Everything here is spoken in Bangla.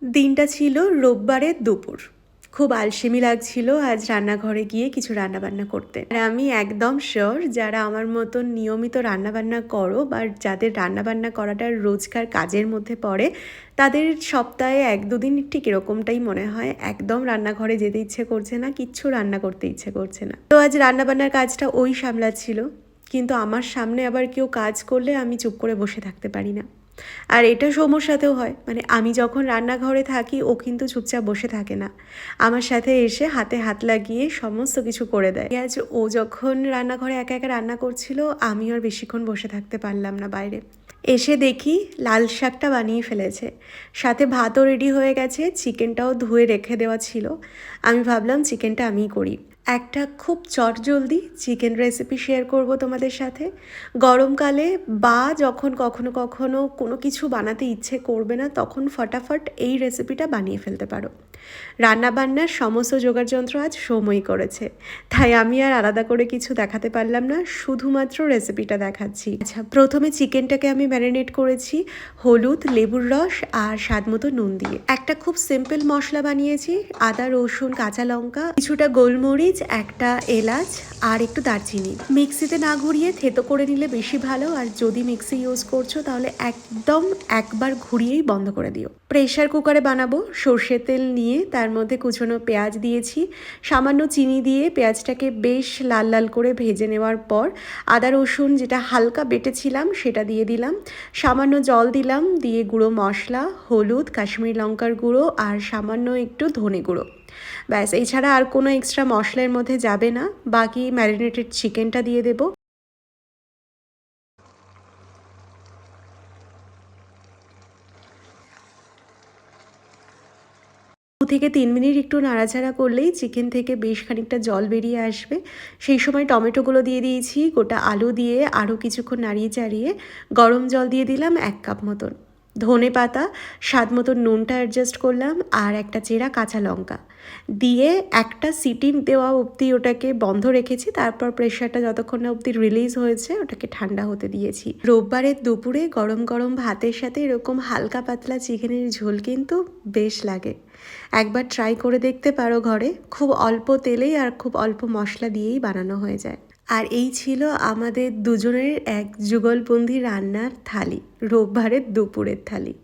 দিনটা ছিল রোববারের দুপুর। খুব আলসেমি লাগছিল আজ রান্নাঘরে গিয়ে কিছু রান্নাবান্না করতে। আর আমি একদম শিওর যারা আমার মতন নিয়মিত রান্নাবান্না করো বা যাদের রান্নাবান্না করাটা রোজকার কাজের মধ্যে পড়ে, তাদের সপ্তাহে 1-2 দিন ঠিক এরকমটাই মনে হয়, একদম রান্নাঘরে যেতে ইচ্ছে করছে না, কিচ্ছু রান্না করতে ইচ্ছে করছে না। তো আজ রান্নাবান্নার কাজটা ওই সামলাচ্ছিল, কিন্তু আমার সামনে আবার কেউ কাজ করলে আমি চুপ করে বসে থাকতে পারি না। আর এটা সৌম্যর সাথেও হয়, মানে আমি যখন রান্নাঘরে থাকি ও কিন্তু চুপচাপ বসে থাকে না, আমার সাথে এসে হাতে হাত লাগিয়ে সমস্ত কিছু করে দেয়। আজ ও যখন রান্নাঘরে একা একা রান্না করছিল, আমি আর বেশিক্ষণ বসে থাকতে পারলাম না বাইরে। এসে দেখি লাল শাকটা বানিয়ে ফেলেছে, সাথে ভাতও রেডি হয়ে গেছে, চিকেনটাও ধুয়ে রেখে দেওয়া ছিল। আমি ভাবলাম চিকেনটা আমিই করি। একটা খুব চটজলদি চিকেন রেসিপি শেয়ার করব তোমাদের সাথে। গরমকালে বা যখন কখনো কখনো কোনো কিছু বানাতে ইচ্ছে করবে না, তখন ফটাফট এই রেসিপিটা বানিয়ে ফেলতে পারো। রান্নাবান্নার সমস্ত যোগাড়যন্ত্র আজ সৌম্যই করেছে, তাই আমি আর আলাদা করে কিছু দেখাতে পারলাম না, শুধুমাত্র রেসিপিটা দেখাচ্ছি। আচ্ছা, প্রথমে চিকেনটাকে আমি ম্যারিনেট করেছি হলুদ, লেবুর রস আর স্বাদমতো নুন দিয়ে। একটা খুব সিম্পল মশলা বানিয়েছি, আদা, রসুন, কাঁচা লঙ্কা, কিছুটা গোলমরিচ, একটা এলাচ আর একটু দারচিনি। মিক্সিতে না ঘুরিয়ে থেতো করে নিলে বেশি ভালো, আর যদি মিক্সি ইউজ করছো তাহলে একদম একবার ঘুরিয়েই বন্ধ করে দিও। প্রেশার কুকারে বানাবো। সর্ষের তেল নিয়ে তার মধ্যে কুচনো পেঁয়াজ দিয়েছি, সামান্য চিনি দিয়ে পেঁয়াজটাকে বেশ লাল লাল করে ভেজে নেওয়ার পর আদা রসুন যেটা হালকা বেটেছিলাম সেটা দিয়ে দিলাম, সামান্য জল দিলাম, দিয়ে গুঁড়ো মশলা, হলুদ, কাশ্মীরি লঙ্কার গুঁড়ো আর সামান্য একটু ধনে গুঁড়ো। ব্যাস, এছাড়া আর কোনো এক্সট্রা মশলার মধ্যে যাবে না। বাকি ম্যারিনেটেড চিকেনটা দিয়ে দেবো। 2 থেকে 3 মিনিট একটু নাড়াচাড়া করলেই চিকেন থেকে বেশ খানিকটা জল বেরিয়ে আসবে। সেই সময় টমেটোগুলো দিয়ে দিয়েছি, গোটা আলু দিয়ে আরও কিছুক্ষণ নাড়িয়ে চাড়িয়ে গরম জল দিয়ে দিলাম 1 কাপ মতন, ধনে পাতা, স্বাদ মতন নুনটা অ্যাডজাস্ট করলাম, আর একটা চেরা কাঁচা লঙ্কা দিয়ে একটা সিটি দেওয়া অবধি ওটাকে বন্ধ রেখেছি। তারপর প্রেশারটা যতক্ষণ না অবধি রিলিজ হয়েছে ওটাকে ঠান্ডা হতে দিয়েছি। রোববারের দুপুরে গরম গরম ভাতের সাথে এরকম হালকা পাতলা চিকেনের ঝোল কিন্তু বেশ লাগে। একবার ট্রাই করে দেখতে পারো ঘরে, খুব অল্প তেলেই আর খুব অল্প মশলা দিয়েই বানানো হয়ে যায়। আর এই ছিল আমাদের দুজনের এক যুগলবন্দি রান্নার থালি, রোববারের দুপুরের থালি।